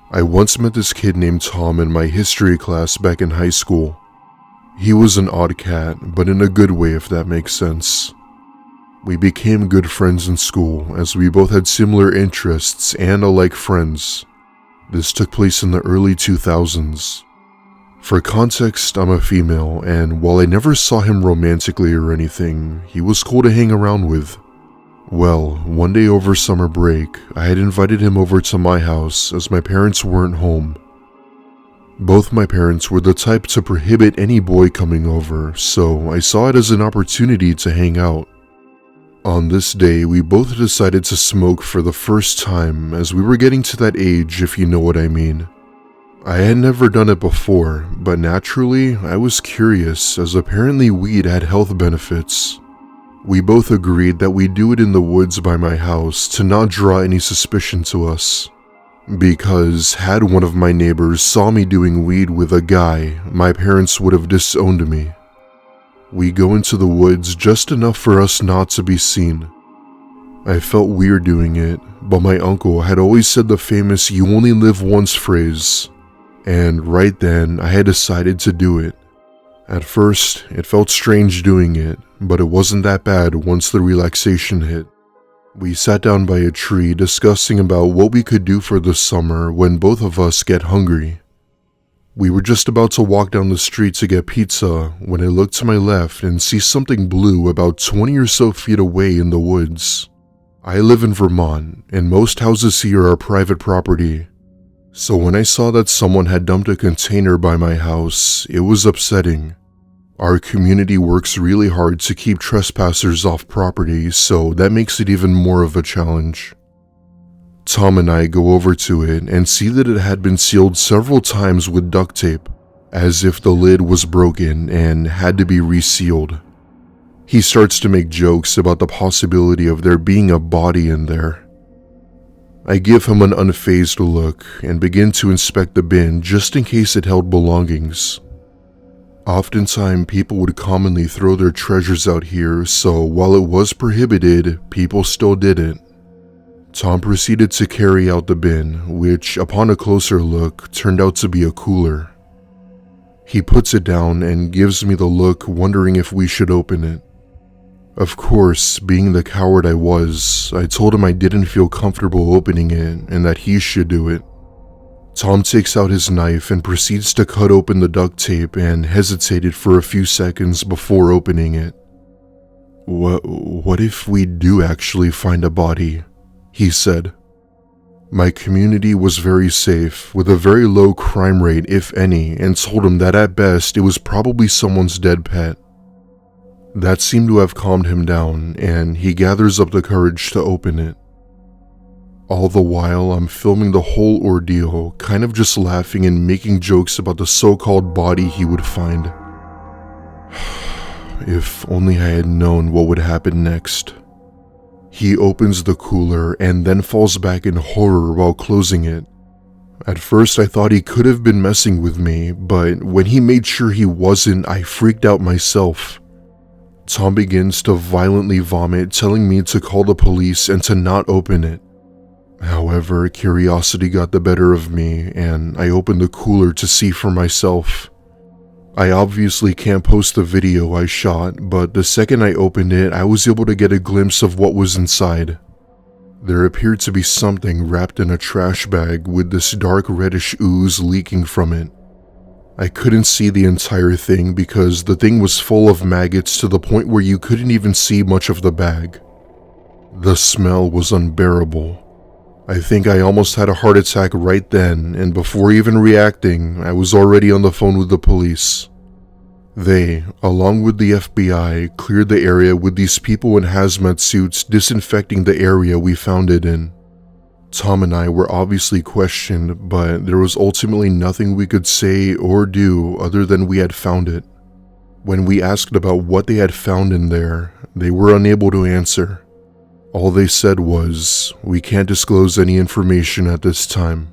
I once met this kid named Tom in my history class back in high school. He was an odd cat, but in a good way if that makes sense. We became good friends in school as we both had similar interests and alike friends. This took place in the early 2000s. For context, I'm a female, and while I never saw him romantically or anything, he was cool to hang around with. Well, one day over summer break, I had invited him over to my house as my parents weren't home. Both my parents were the type to prohibit any boy coming over, so I saw it as an opportunity to hang out. On this day, we both decided to smoke for the first time as we were getting to that age, if you know what I mean. I had never done it before, but naturally, I was curious as apparently weed had health benefits. We both agreed that we'd do it in the woods by my house to not draw any suspicion to us. Because had one of my neighbors saw me doing weed with a guy, my parents would have disowned me. We go into the woods just enough for us not to be seen. I felt weird doing it, but my uncle had always said the famous "you only live once" phrase, and right then I had decided to do it. At first, it felt strange doing it, but it wasn't that bad once the relaxation hit. We sat down by a tree discussing about what we could do for the summer when both of us get hungry. We were just about to walk down the street to get pizza when I look to my left and see something blue about 20 or so feet away in the woods. I live in Vermont, and most houses here are private property. So when I saw that someone had dumped a container by my house, it was upsetting. Our community works really hard to keep trespassers off property, so that makes it even more of a challenge. Tom and I go over to it and see that it had been sealed several times with duct tape, as if the lid was broken and had to be resealed. He starts to make jokes about the possibility of there being a body in there. I give him an unfazed look and begin to inspect the bin just in case it held belongings. Oftentimes, people would commonly throw their treasures out here, so while it was prohibited, people still did it. Tom proceeded to carry out the bin, which, upon a closer look, turned out to be a cooler. He puts it down and gives me the look, wondering if we should open it. Of course, being the coward I was, I told him I didn't feel comfortable opening it and that he should do it. Tom takes out his knife and proceeds to cut open the duct tape and hesitated for a few seconds before opening it. What if we do actually find a body? He said. My community was very safe, with a very low crime rate if any, and told him that at best it was probably someone's dead pet. That seemed to have calmed him down, and he gathers up the courage to open it. All the while, I'm filming the whole ordeal, kind of just laughing and making jokes about the so-called body he would find. If only I had known what would happen next. He opens the cooler and then falls back in horror while closing it. At first, I thought he could have been messing with me, but when he made sure he wasn't, I freaked out myself. Tom begins to violently vomit, telling me to call the police and to not open it. However, curiosity got the better of me, and I opened the cooler to see for myself. I obviously can't post the video I shot, but the second I opened it, I was able to get a glimpse of what was inside. There appeared to be something wrapped in a trash bag with this dark reddish ooze leaking from it. I couldn't see the entire thing because the thing was full of maggots to the point where you couldn't even see much of the bag. The smell was unbearable. I think I almost had a heart attack right then, and before even reacting, I was already on the phone with the police. They, along with the FBI, cleared the area with these people in hazmat suits disinfecting the area we found it in. Tom and I were obviously questioned, but there was ultimately nothing we could say or do other than we had found it. When we asked about what they had found in there, they were unable to answer. All they said was, "We can't disclose any information at this time."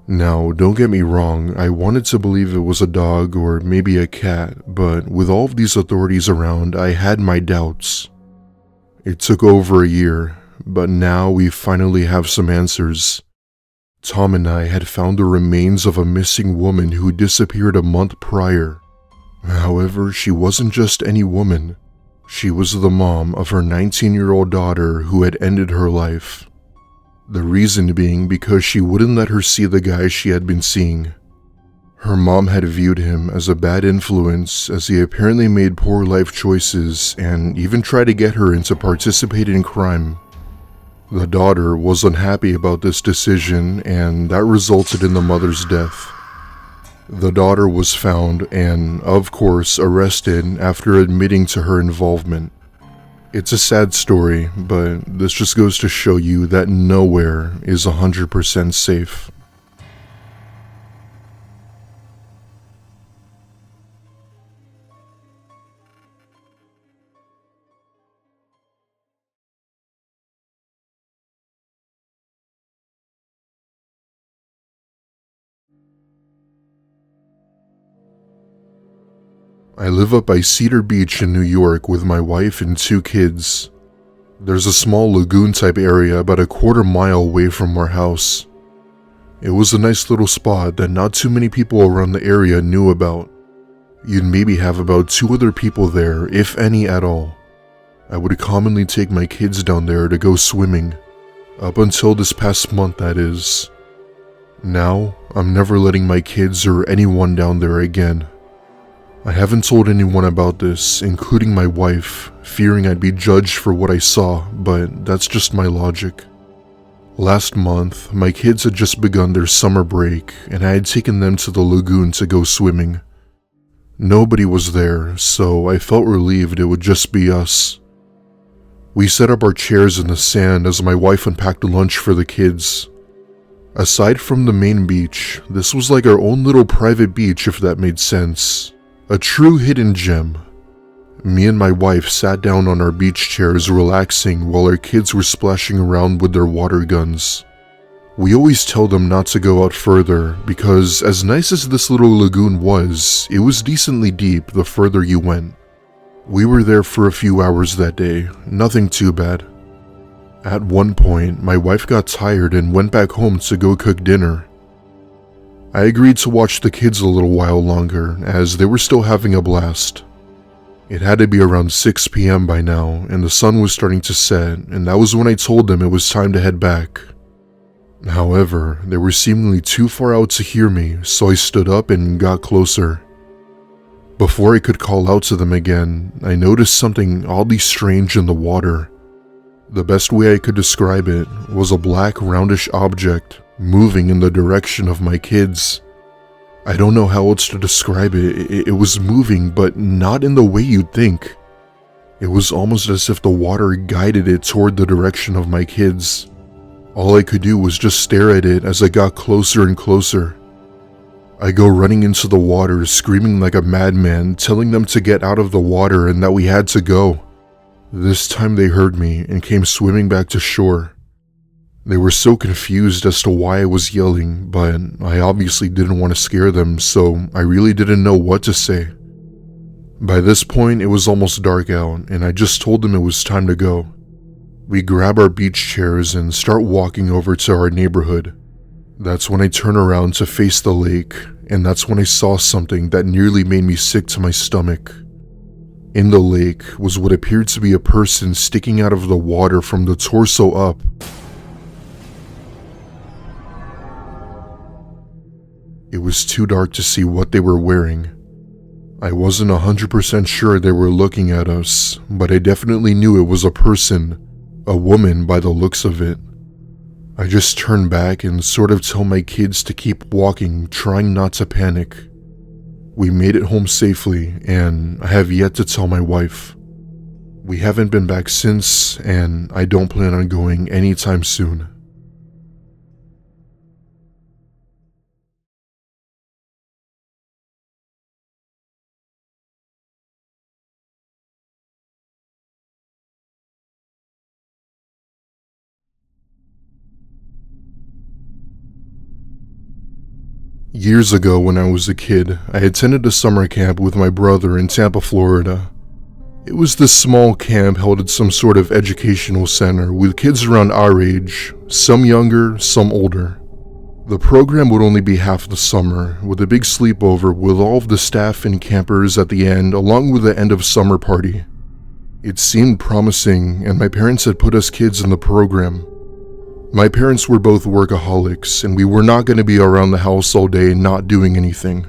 Now, don't get me wrong, I wanted to believe it was a dog or maybe a cat, but with all of these authorities around, I had my doubts. It took over a year, but now we finally have some answers. Tom and I had found the remains of a missing woman who disappeared a month prior. However, she wasn't just any woman. She was the mom of her 19-year-old daughter who had ended her life. The reason being because she wouldn't let her see the guy she had been seeing. Her mom had viewed him as a bad influence as he apparently made poor life choices and even tried to get her into participating in crime. The daughter was unhappy about this decision and that resulted in the mother's death. The daughter was found and, of course, arrested after admitting to her involvement. It's a sad story, but this just goes to show you that nowhere is 100% safe. I live up by Cedar Beach in New York with my wife and 2 kids. There's a small lagoon type area about a quarter-mile away from our house. It was a nice little spot that not too many people around the area knew about. You'd maybe have about 2 other people there, if any at all. I would commonly take my kids down there to go swimming. Up until this past month, that is. Now, I'm never letting my kids or anyone down there again. I haven't told anyone about this, including my wife, fearing I'd be judged for what I saw, but that's just my logic. Last month, my kids had just begun their summer break, and I had taken them to the lagoon to go swimming. Nobody was there, so I felt relieved it would just be us. We set up our chairs in the sand as my wife unpacked lunch for the kids. Aside from the main beach, this was like our own little private beach, if that made sense. A true hidden gem. Me and my wife sat down on our beach chairs relaxing while our kids were splashing around with their water guns. We always tell them not to go out further because as nice as this little lagoon was, it was decently deep the further you went. We were there for a few hours that day, nothing too bad. At one point, my wife got tired and went back home to go cook dinner. I agreed to watch the kids a little while longer, as they were still having a blast. It had to be around 6 p.m. by now, and the sun was starting to set, and that was when I told them it was time to head back. However, they were seemingly too far out to hear me, so I stood up and got closer. Before I could call out to them again, I noticed something oddly strange in the water. The best way I could describe it was a black roundish object moving in the direction of my kids. I don't know how else to describe it. It was moving, but not in the way you'd think. It was almost as if the water guided it toward the direction of my kids. All I could do was just stare at it as I got closer and closer. I go running into the water, screaming like a madman, telling them to get out of the water and that we had to go. This time they heard me and came swimming back to shore. They were so confused as to why I was yelling, but I obviously didn't want to scare them, so I really didn't know what to say. By this point, it was almost dark out, and I just told them it was time to go. We grab our beach chairs and start walking over to our neighborhood. That's when I turn around to face the lake, and that's when I saw something that nearly made me sick to my stomach. In the lake was what appeared to be a person sticking out of the water from the torso up. It was too dark to see what they were wearing. I wasn't 100% sure they were looking at us, but I definitely knew it was a person, a woman by the looks of it. I just turned back and sort of tell my kids to keep walking, trying not to panic. We made it home safely, and I have yet to tell my wife. We haven't been back since, and I don't plan on going anytime soon. Years ago when I was a kid, I attended a summer camp with my brother in Tampa, Florida. It was this small camp held at some sort of educational center with kids around our age, some younger, some older. The program would only be half the summer, with a big sleepover with all of the staff and campers at the end, along with the end of summer party. It seemed promising, and my parents had put us kids in the program. My parents were both workaholics, and we were not going to be around the house all day not doing anything.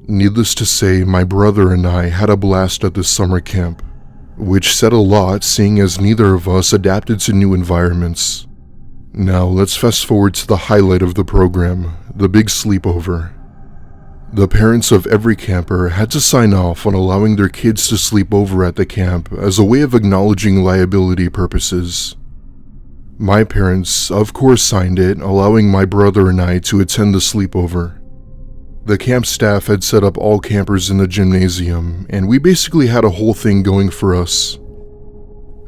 Needless to say, my brother and I had a blast at this summer camp, which said a lot seeing as neither of us adapted to new environments. Now let's fast forward to the highlight of the program, the big sleepover. The parents of every camper had to sign off on allowing their kids to sleep over at the camp as a way of acknowledging liability purposes. My parents, of course, signed it, allowing my brother and I to attend the sleepover. The camp staff had set up all campers in the gymnasium, and we basically had a whole thing going for us.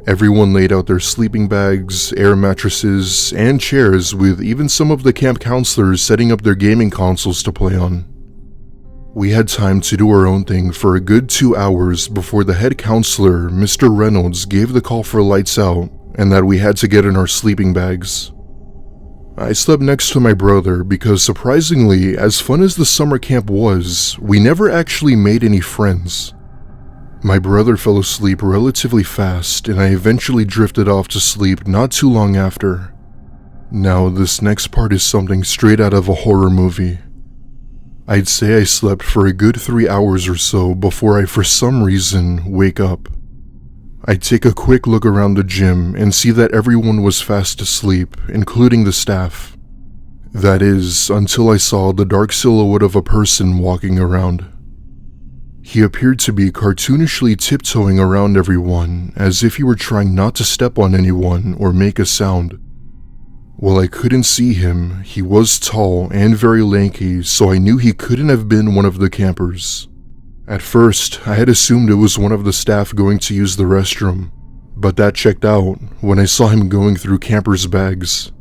Everyone laid out their sleeping bags, air mattresses, and chairs, with even some of the camp counselors setting up their gaming consoles to play on. We had time to do our own thing for a good 2 hours before the head counselor, Mr. Reynolds, gave the call for lights out and that we had to get in our sleeping bags. I slept next to my brother because, surprisingly, as fun as the summer camp was, we never actually made any friends. My brother fell asleep relatively fast, and I eventually drifted off to sleep not too long after. Now, this next part is something straight out of a horror movie. I'd say I slept for a good 3 hours or so before I, for some reason, wake up. I'd take a quick look around the gym and see that everyone was fast asleep, including the staff. That is, until I saw the dark silhouette of a person walking around. He appeared to be cartoonishly tiptoeing around everyone, as if he were trying not to step on anyone or make a sound. While I couldn't see him, he was tall and very lanky, so I knew he couldn't have been one of the campers. At first, I had assumed it was one of the staff going to use the restroom, but that checked out when I saw him going through campers' bags.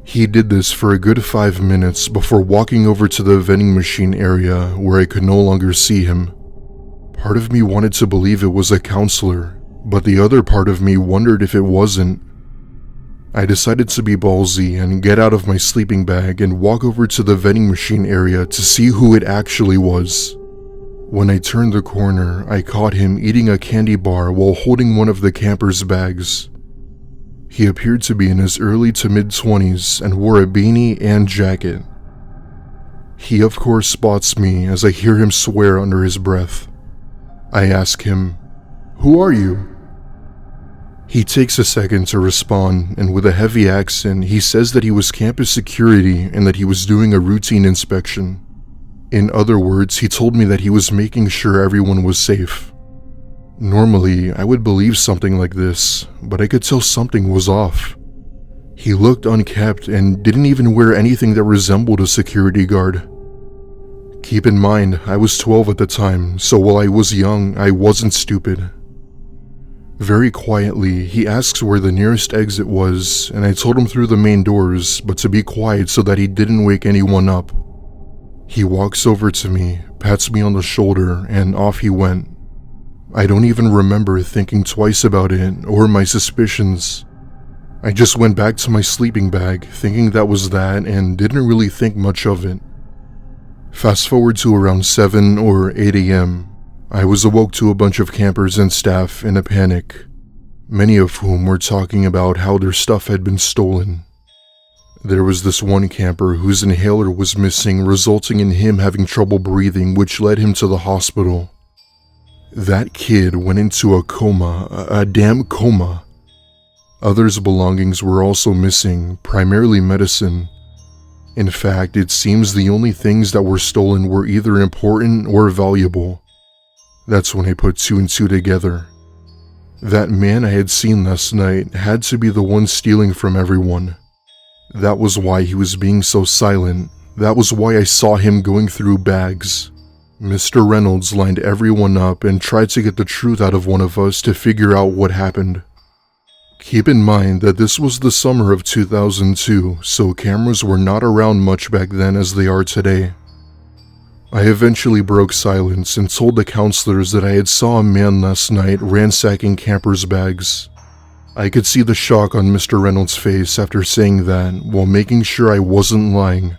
He did this for a good 5 minutes before walking over to the vending machine area where I could no longer see him. Part of me wanted to believe it was a counselor, but the other part of me wondered if it wasn't. I decided to be ballsy and get out of my sleeping bag and walk over to the vending machine area to see who it actually was. When I turned the corner, I caught him eating a candy bar while holding one of the campers' bags. He appeared to be in his early to mid-20s and wore a beanie and jacket. He of course spots me as I hear him swear under his breath. I ask him, "Who are you?" He takes a second to respond, and with a heavy accent, he says that he was campus security and that he was doing a routine inspection. In other words, he told me that he was making sure everyone was safe. Normally, I would believe something like this, but I could tell something was off. He looked unkempt and didn't even wear anything that resembled a security guard. Keep in mind, I was 12 at the time, so while I was young, I wasn't stupid. Very quietly, he asks where the nearest exit was, and I told him through the main doors, but to be quiet so that he didn't wake anyone up. He walks over to me, pats me on the shoulder, and off he went. I don't even remember thinking twice about it or my suspicions. I just went back to my sleeping bag, thinking that was that, and didn't really think much of it. Fast forward to around 7 or 8 a.m. I was awoke to a bunch of campers and staff in a panic, many of whom were talking about how their stuff had been stolen. There was this one camper whose inhaler was missing, resulting in him having trouble breathing, which led him to the hospital. That kid went into a coma, a damn coma. Others' belongings were also missing, primarily medicine. In fact, it seems the only things that were stolen were either important or valuable. That's when I put 2 and 2 together. That man I had seen last night had to be the one stealing from everyone. That was why he was being so silent. That was why I saw him going through bags. Mr. Reynolds lined everyone up and tried to get the truth out of one of us to figure out what happened. Keep in mind that this was the summer of 2002, so cameras were not around much back then as they are today. I eventually broke silence and told the counselors that I had saw a man last night ransacking campers' bags. I could see the shock on Mr. Reynolds' face after saying that while making sure I wasn't lying.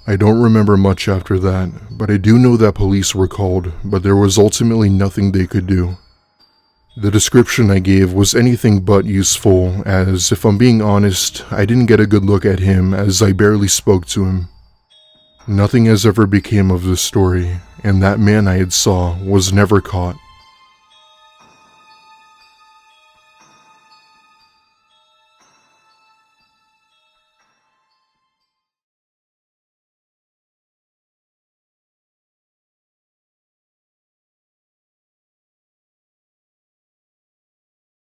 I don't remember much after that, but I do know that police were called, but there was ultimately nothing they could do. The description I gave was anything but useful, as if I'm being honest, I didn't get a good look at him as I barely spoke to him. Nothing has ever became of this story, and that man I had saw was never caught.